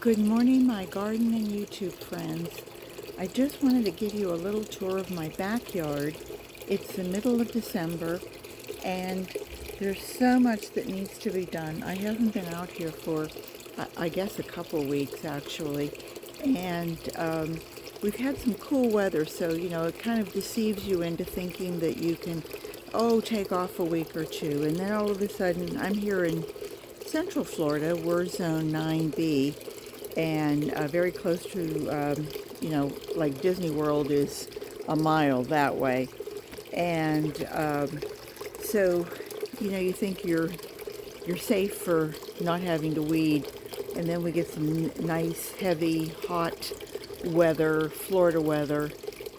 Good morning, my garden and YouTube friends. I just wanted to give you a little tour of my backyard. It's the middle of December and there's so much that needs to be done. I haven't been out here for, I guess, a couple weeks actually. And we've had some cool weather, so, it kind of deceives you into thinking that you can, take off a week or two. And then all of a sudden, I'm here in Central Florida. We're Zone 9B. And very close to, like Disney World is a mile that way. And so, you think you're safe for not having to weed. And then we get some nice, heavy, hot weather, Florida weather,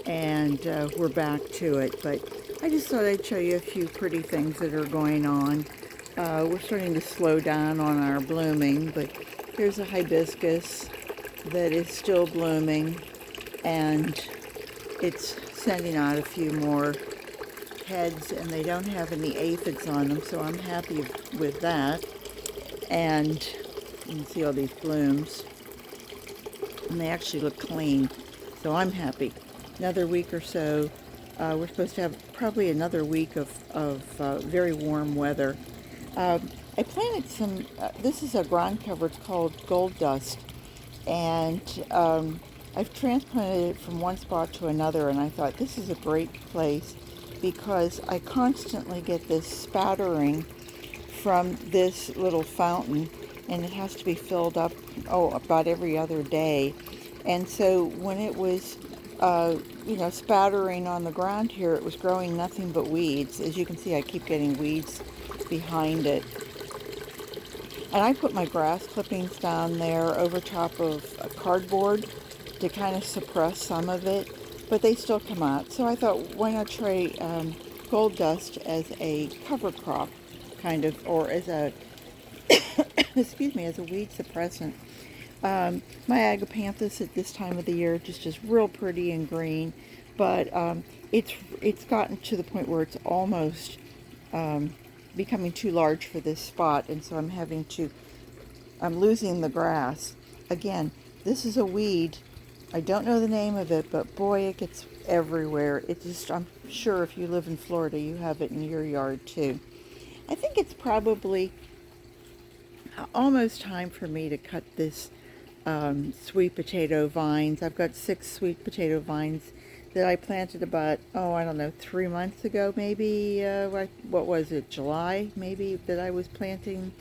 and we're back to it. But I just thought I'd show you a few pretty things that are going on. We're starting to slow down on our blooming, but here's a hibiscus that is still blooming, and it's sending out a few more heads, and they don't have any aphids on them, so I'm happy with that. And you can see all these blooms, and they actually look clean, so I'm happy. Another week or so, we're supposed to have probably another week of very warm weather. I planted some, this is a ground cover, it's called gold dust, and I've transplanted it from one spot to another, and I thought this is a great place because I constantly get this spattering from this little fountain, and it has to be filled up, about every other day. And so when it was, spattering on the ground here, it was growing nothing but weeds. As you can see, I keep getting weeds behind it. And I put my grass clippings down there over top of a cardboard to kind of suppress some of it, but they still come out. So I thought, why not try gold dust as a cover crop, kind of, or as a, excuse me, as a weed suppressant. My Agapanthus at this time of the year just real pretty and green, but it's gotten to the point where it's almost becoming too large for this spot, and so I'm losing the grass. Again, this is a weed. I don't know the name of it, but boy, it gets everywhere. I'm sure if you live in Florida, you have it in your yard too. I think it's probably almost time for me to cut this sweet potato vines. I've got 6 sweet potato vines that I planted about, 3 months ago, maybe. What was it, July, maybe, that I was planting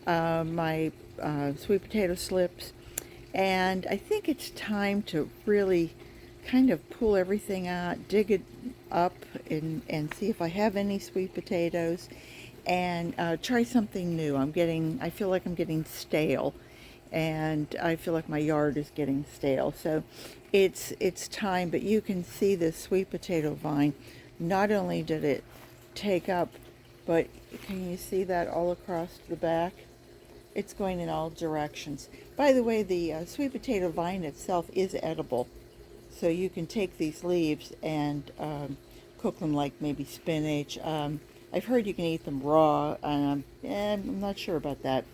my sweet potato slips. And I think it's time to really kind of pull everything out, dig it up, and see if I have any sweet potatoes, and try something new. I feel like I'm getting stale, and I feel like my yard is getting stale. So it's time. But you can see this sweet potato vine. Not only did it take up, but can you see that all across the back? It's going in all directions. By the way, the sweet potato vine itself is edible. So you can take these leaves and cook them like maybe spinach. I've heard you can eat them raw, and I'm not sure about that.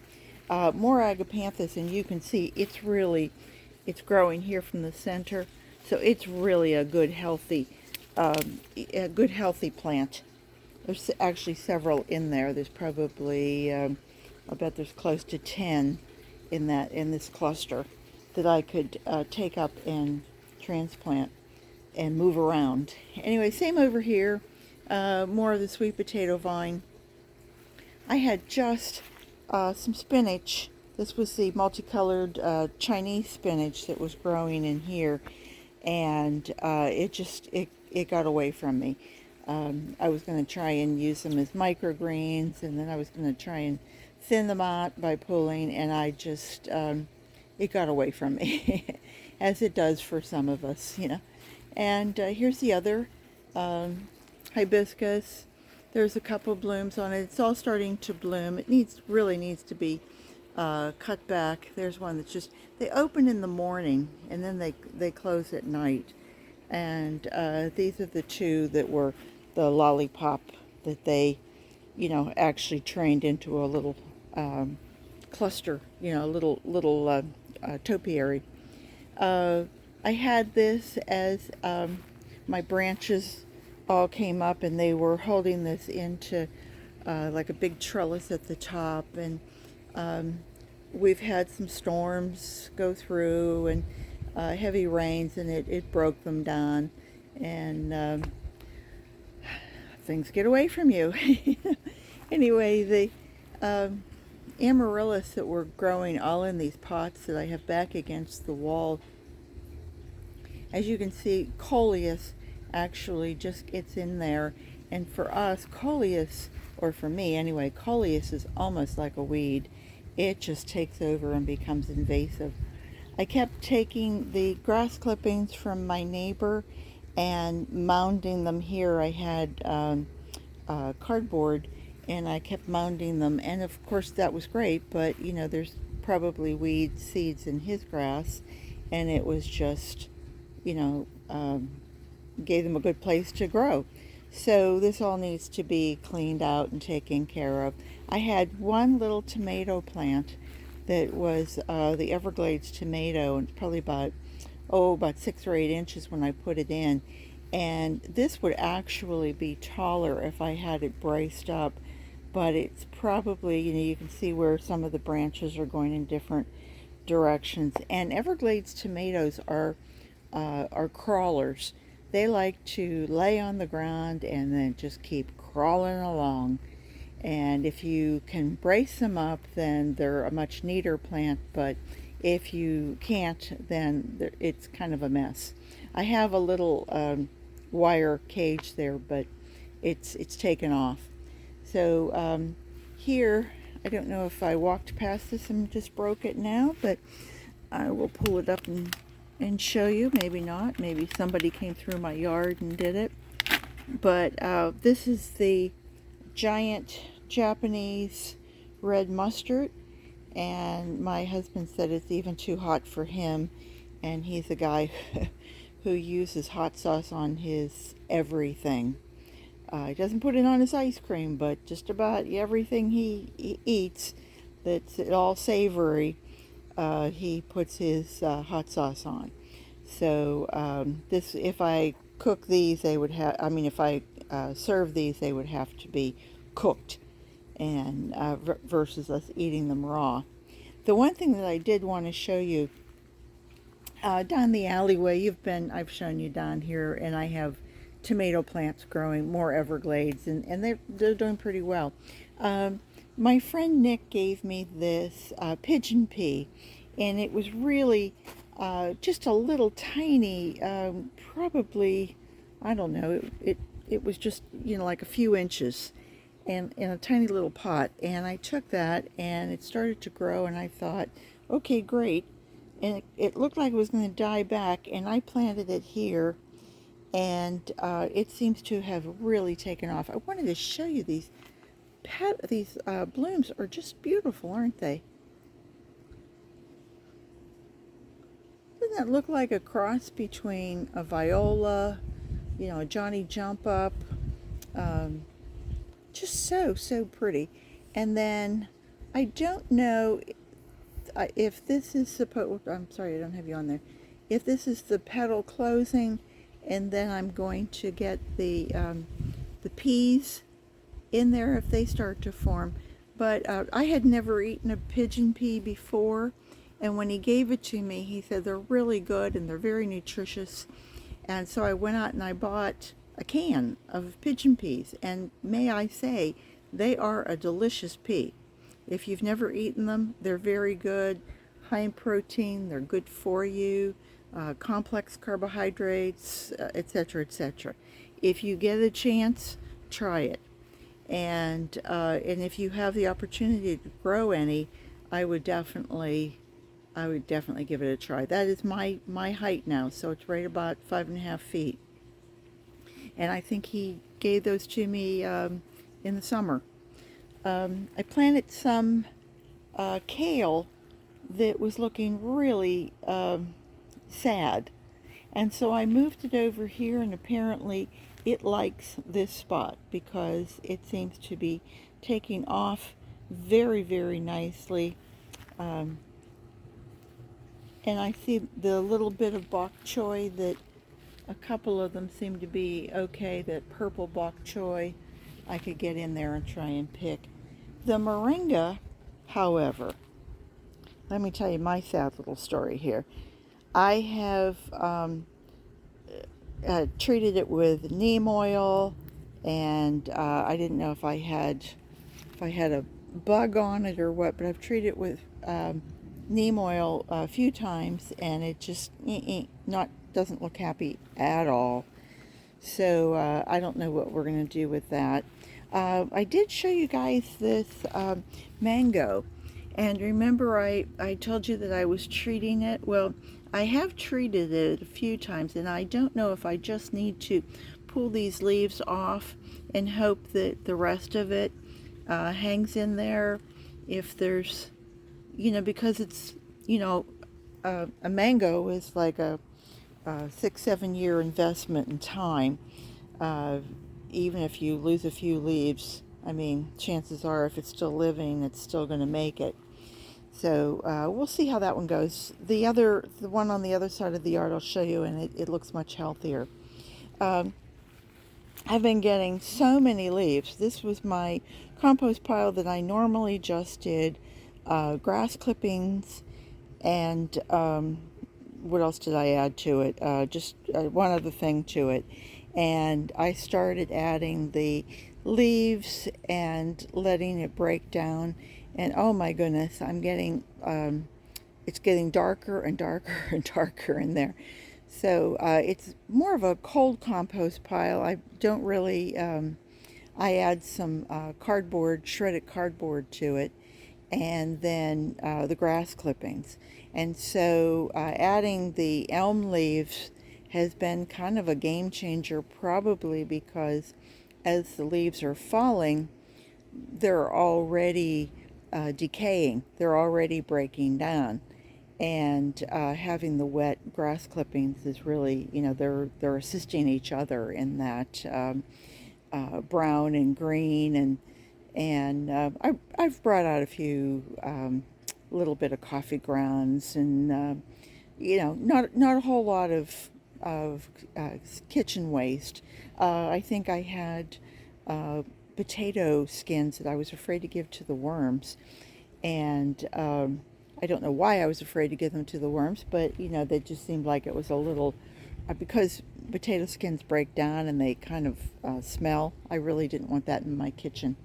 More Agapanthus, and you can see it's growing here from the center. So it's really a good healthy plant. There's actually several in there. There's probably I bet there's close to 10 in this cluster that I could take up and transplant and move around. Anyway, same over here. More of the sweet potato vine. I had just some spinach. This was the multicolored Chinese spinach that was growing in here, and it got away from me. I was going to try and use them as microgreens, and then I was going to try and thin them out by pulling, and it got away from me, as it does for some of us, And here's the other hibiscus. There's a couple blooms on it. It's all starting to bloom. It really needs to be cut back. There's one that's they open in the morning, and then they close at night. And these are the two that were the lollipop that they, actually trained into a little cluster, little topiary. I had this as my branches all came up, and they were holding this into like a big trellis at the top, and we've had some storms go through and heavy rains, and it broke them down, and things get away from you. Anyway, the amaryllis that were growing all in these pots that I have back against the wall, as you can see, coleus actually just gets in there, and for us, coleus, or for me anyway, coleus is almost like a weed. It just takes over and becomes invasive. I kept taking the grass clippings from my neighbor and mounding them here. I had cardboard, and I kept mounding them, and of course that was great, but you know, there's probably weed seeds in his grass, and it was just, you know, gave them a good place to grow. So this all needs to be cleaned out and taken care of. I had one little tomato plant that was the Everglades Tomato, and it's probably about 6 or 8 inches when I put it in. And this would actually be taller if I had it braced up, but it's probably, you know, you can see where some of the branches are going in different directions. And Everglades tomatoes are crawlers. They like to lay on the ground and then just keep crawling along. And if you can brace them up, then they're a much neater plant, but if you can't, then it's kind of a mess. I have a little wire cage there, but it's taken off. So here, I don't know if I walked past this and just broke it now, but I will pull it up and show you. Maybe not. Maybe somebody came through my yard and did it. But this is the giant Japanese red mustard, and my husband said it's even too hot for him, and he's a guy who uses hot sauce on his everything. He doesn't put it on his ice cream, but just about everything he eats that's all savory, he puts his hot sauce on. So this, if I cook these, they would have, I mean, if I serve these, they would have to be cooked, and versus us eating them raw. The one thing that I did want to show you, down the alleyway, I've shown you down here, and I have tomato plants growing, more Everglades, and they're doing pretty well. My friend Nick gave me this Pigeon Pee, and it was really just a little tiny, probably, I don't know, it was just, you know, like a few inches, and in a tiny little pot. And I took that, and it started to grow, and I thought, okay, great. And it looked like it was going to die back, and I planted it here, and it seems to have really taken off. I wanted to show you these blooms are just beautiful, aren't they? Doesn't that look like a cross between a viola, you know, a Johnny Jump Up? Just so pretty. And then I don't know if this is supposed, I'm sorry, I don't have you on there. If this is the petal closing, and then I'm going to get the peas in there if they start to form. But I had never eaten a pigeon pea before, and when he gave it to me, he said they're really good and they're very nutritious. And so I went out and I bought a can of pigeon peas, and may I say, they are a delicious pea. If you've never eaten them, they're very good, high in protein, they're good for you, complex carbohydrates, etc., etc. If you get a chance, try it. And if you have the opportunity to grow any, I would definitely give it a try. That is my height now, so it's right about 5.5 feet. And I think he gave those to me in the summer. I planted some kale that was looking really sad, and so I moved it over here, and apparently it likes this spot because it seems to be taking off very, very nicely. And I see the little bit of bok choy that a couple of them seem to be okay. That purple bok choy, I could get in there and try and pick. The moringa, however, let me tell you my sad little story here. I have treated it with neem oil, and I didn't know if I had a bug on it or what, but I've treated it with neem oil a few times, and it just not doesn't look happy at all. So I don't know what we're going to do with that. I did show you guys this mango, and remember I told you that I was treating it. Well, I have treated it a few times, and I don't know if I just need to pull these leaves off and hope that the rest of it hangs in there. If there's, because it's, a mango is like a 6-7 year investment in time. Even if you lose a few leaves, I mean, chances are if it's still living, it's still going to make it. So we'll see how that one goes. The one on the other side of the yard I'll show you, and it looks much healthier. I've been getting so many leaves. This was my compost pile that I normally just did grass clippings and what else did I add to it? Just one other thing to it. And I started adding the leaves and letting it break down. And oh my goodness, I'm getting, it's getting darker and darker and darker in there. So it's more of a cold compost pile. I don't really, I add some shredded cardboard to it, and then the grass clippings. And so adding the elm leaves has been kind of a game changer, probably because as the leaves are falling, they're already decaying. They're already breaking down. And having the wet grass clippings is really, they're assisting each other in that brown and green, and I've brought out a few little bit of coffee grounds, and not a whole lot of kitchen waste. I think I had potato skins that I was afraid to give to the worms, and I don't know why I was afraid to give them to the worms, but they just seemed like it was a little, because potato skins break down and they kind of smell. I really didn't want that in my kitchen.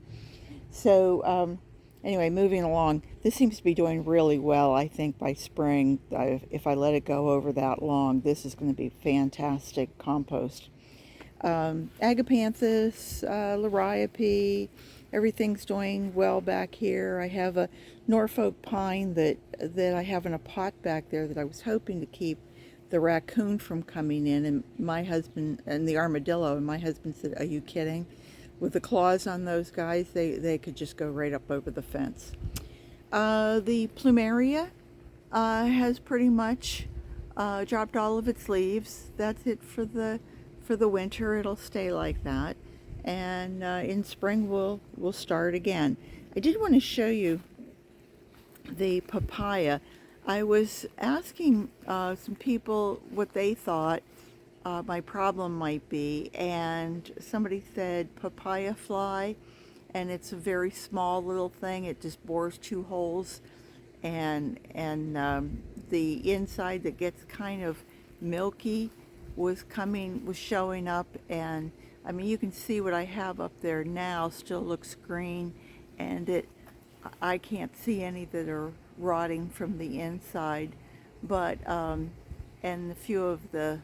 So anyway, moving along, this seems to be doing really well. I think by spring, if I let it go over that long, this is going to be fantastic compost. Agapanthus, liriope, everything's doing well back here. I have a Norfolk pine that I have in a pot back there that I was hoping to keep the raccoon from coming in, and my husband, and the armadillo, and my husband said, "Are you kidding? With the claws on those guys, they could just go right up over the fence." The plumeria has pretty much dropped all of its leaves. That's it for the winter. It'll stay like that, and in spring we'll start again. I did want to show you the papaya. I was asking some people what they thought my problem might be, and somebody said papaya fly, and it's a very small little thing. It just bores 2 holes, and the inside that gets kind of milky was showing up, and I mean, you can see what I have up there now still looks green, and I can't see any that are rotting from the inside, but and a few of the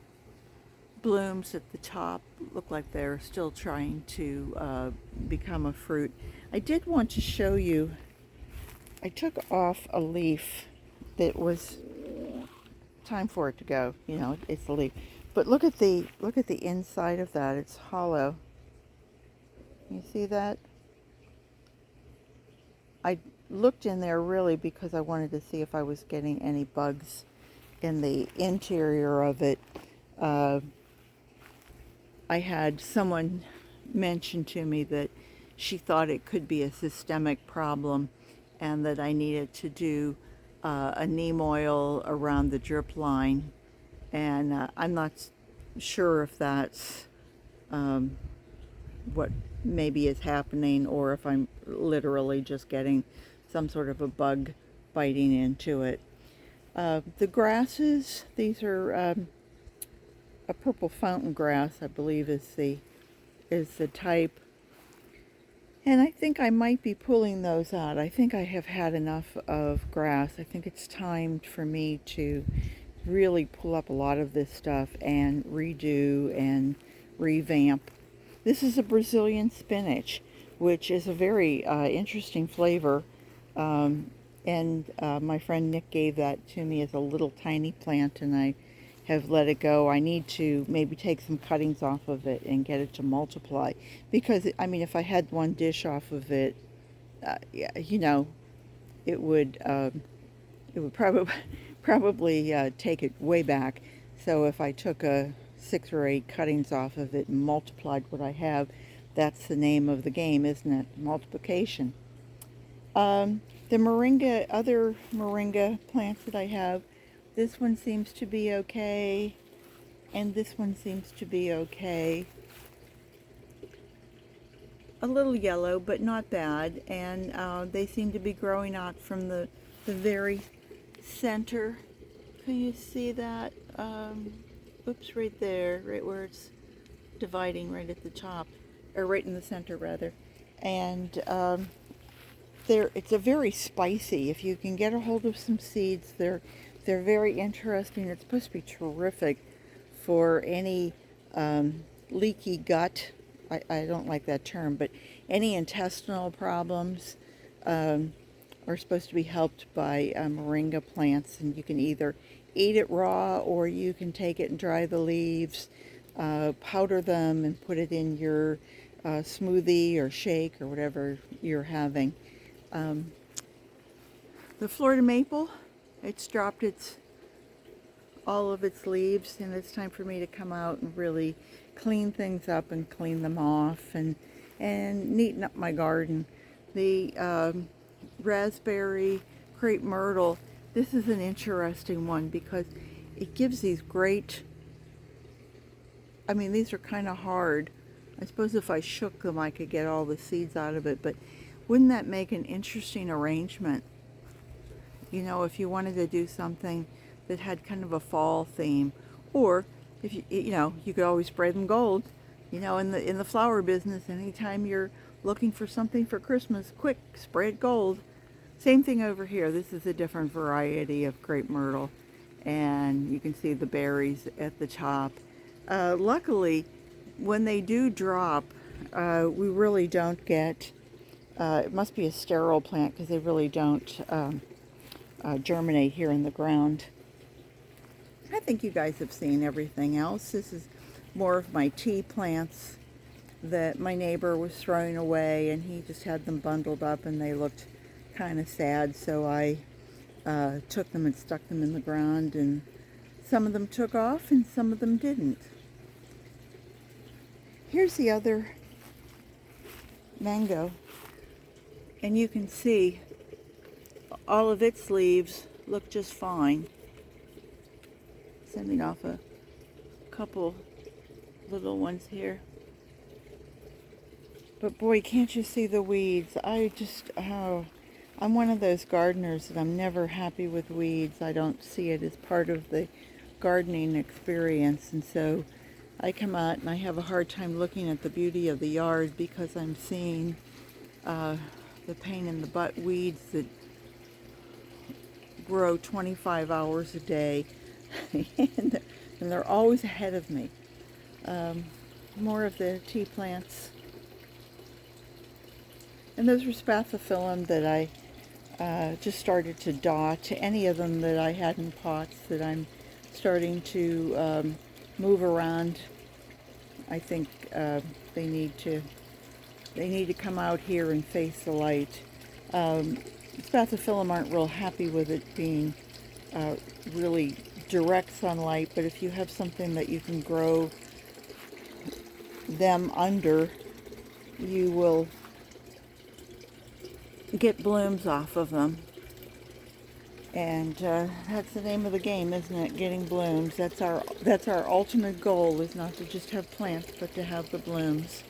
blooms at the top look like they're still trying to become a fruit. I did want to show you, I took off a leaf that was time for it to go. It's the leaf. But look at the inside of that. It's hollow. You see that? I looked in there really because I wanted to see if I was getting any bugs in the interior of it. I had someone mention to me that she thought it could be a systemic problem, and that I needed to do a neem oil around the drip line, and I'm not sure if that's what maybe is happening, or if I'm literally just getting some sort of a bug biting into it. The grasses, these are a purple fountain grass, I believe is the type. And I think I might be pulling those out. I think I have had enough of grass. I think it's time for me to really pull up a lot of this stuff and redo and revamp. This is a Brazilian spinach, which is a very interesting flavor. And my friend Nick gave that to me as a little tiny plant, and I have let it go. I need to maybe take some cuttings off of it and get it to multiply, because I mean, if I had one dish off of it, yeah, you know, it would probably take it way back. So if I took 6 or 8 cuttings off of it and multiplied what I have, that's the name of the game, isn't it? Multiplication. The moringa, other moringa plants that I have, this one seems to be okay, and this one seems to be okay. A little yellow, but not bad, and they seem to be growing out from the very center. Can you see that? Oops, right there, right where it's dividing, right at the top, or right in the center rather. And it's a very spicy. If you can get a hold of some seeds, they're very interesting. It's supposed to be terrific for any leaky gut. I don't like that term, but any intestinal problems are supposed to be helped by moringa plants, and you can either eat it raw, or you can take it and dry the leaves, powder them, and put it in your smoothie or shake or whatever you're having. The Florida maple, it's dropped all of its leaves, and it's time for me to come out and really clean things up and clean them off and neaten up my garden. The raspberry Grape Myrtle, this is an interesting one because it gives these great, I mean, these are kind of hard. I suppose if I shook them I could get all the seeds out of it, but wouldn't that make an interesting arrangement? You know, if you wanted to do something that had kind of a fall theme, or if you know, you could always spray them gold. You know, in the flower business, anytime you're looking for something for Christmas, quick, spray it gold. Same thing over here. This is a different variety of Grape Myrtle, and you can see the berries at the top. Luckily, when they do drop, we really don't get, it must be a sterile plant because they really don't germinate here in the ground. I think you guys have seen everything else. This is more of my tea plants that my neighbor was throwing away, and he just had them bundled up and they looked kind of sad, so I took them and stuck them in the ground, and some of them took off and some of them didn't. Here's the other mango, and you can see all of its leaves look just fine. Sending off a couple little ones here. But boy, can't you see the weeds? I'm one of those gardeners that I'm never happy with weeds. I don't see it as part of the gardening experience, and so I come out and I have a hard time looking at the beauty of the yard because I'm seeing the pain in the butt weeds that grow 25 hours a day. and they're always ahead of me. More of the tea plants. And those were spathiphyllum that I just started to dot. Any of them that I had in pots that I'm starting to move around. I think they need to come out here and face the light. Spathiphyllum aren't real happy with it being really direct sunlight, but if you have something that you can grow them under, you will get blooms off of them. And that's the name of the game, isn't it? Getting blooms. That's our ultimate goal, is not to just have plants, but to have the blooms.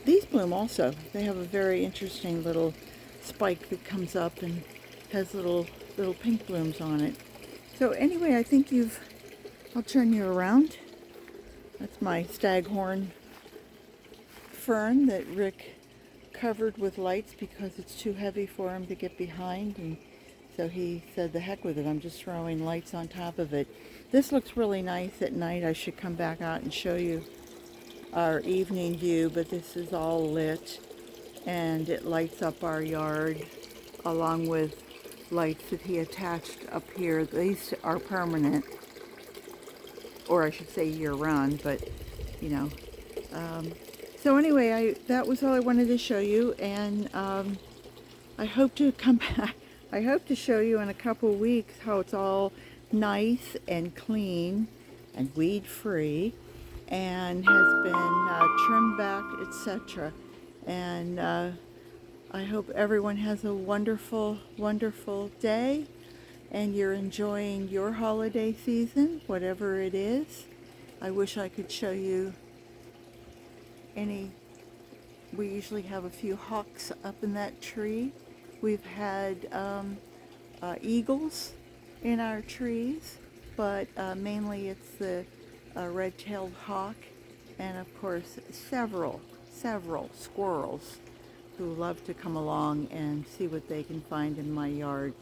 These bloom also. They have a very interesting little spike that comes up and has little pink blooms on it. So anyway, I think I'll turn you around. That's my staghorn fern that Rick covered with lights because it's too heavy for him to get behind, and so he said the heck with it, I'm just throwing lights on top of it. This looks really nice at night. I should come back out and show you our evening view, but this is all lit and it lights up our yard along with lights that he attached up here. These are permanent, or I should say year-round, but you know. So anyway, that was all I wanted to show you, and I hope to come back. I hope to show you in a couple of weeks how it's all nice and clean and weed-free and has been trimmed back, etc. And I hope everyone has a wonderful, wonderful day, and you're enjoying your holiday season, whatever it is. I wish I could show you we usually have a few hawks up in that tree. We've had eagles in our trees, but mainly it's the red-tailed hawk, and of course several squirrels who love to come along and see what they can find in my yard.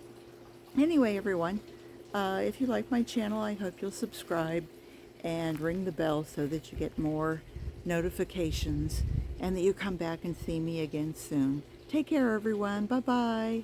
Anyway, everyone, if you like my channel, I hope you'll subscribe and ring the bell so that you get more notifications and that you come back and see me again soon. Take care, everyone. Bye-bye.